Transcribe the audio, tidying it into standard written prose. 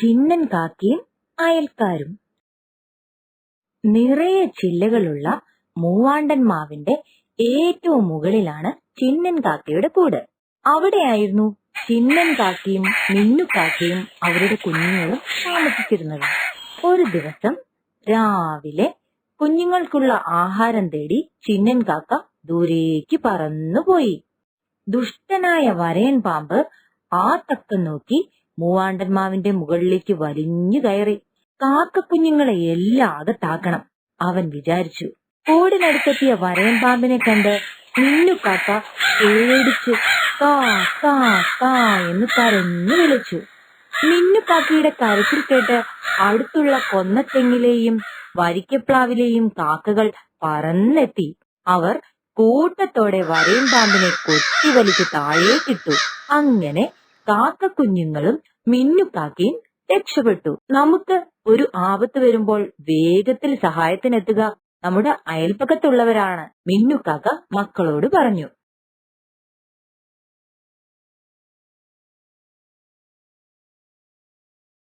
ചിന്നൻ കാക്കയും അയൽക്കാരും. നിറയെ ചില്ലകളുള്ള മൂവാണ്ടൻ മാവിന്റെ ഏറ്റവും മുകളിലാണ് ചിന്നൻ കാക്കയുടെ കൂട്. അവിടെയായിരുന്നു ചിന്നൻ കാക്കയും മിന്നുക്കാക്കയും അവരുടെ കുഞ്ഞുങ്ങളും താമസിച്ചിരുന്നത്. ഒരു ദിവസം രാവിലെ കുഞ്ഞുങ്ങൾക്കുള്ള ആഹാരം തേടി ചിന്നൻ കാക്ക ദൂരേക്ക് പറന്നുപോയി. ദുഷ്ടനായ വരയൻ പാമ്പ് ആ തക്കം നോക്കി മൂവാണ്ടൻ മാവിന്റെ മുകളിലേക്ക് വലിഞ്ഞു കയറി. കാക്കക്കുഞ്ഞുങ്ങളെ എല്ലാം അകത്താക്കണം അവൻ വിചാരിച്ചു. കൂടിനടുത്തെത്തിയ വരയൻ പാമ്പിനെ കണ്ട് മിന്നുക്കാക്ക പേടിച്ചു കാ കാ കാ എന്ന് കരഞ്ഞു വിളിച്ചു. മിന്നുക്കാക്കയുടെ കരച്ചിൽ കേട്ട് അടുത്തുള്ള കൊന്നത്തെങ്ങിലെയും വരിക്കപ്ലാവിലെയും കാക്കകൾ പറന്നെത്തി. അവർ കൂട്ടത്തോടെ വരയൻ പാമ്പിനെ കൊത്തിവലിച്ച് താഴേക്കിട്ടു. അങ്ങനെ കാക്കക്കുഞ്ഞുങ്ങളും മിന്നുക്കാക്കയും രക്ഷപ്പെട്ടു. നമുക്ക് ഒരു ആപത്ത് വരുമ്പോൾ വേഗത്തിൽ സഹായത്തിനെത്തുക നമ്മുടെ അയൽപക്കത്തുള്ളവരാണ്, മിന്നുക്കാക്ക മക്കളോട് പറഞ്ഞു.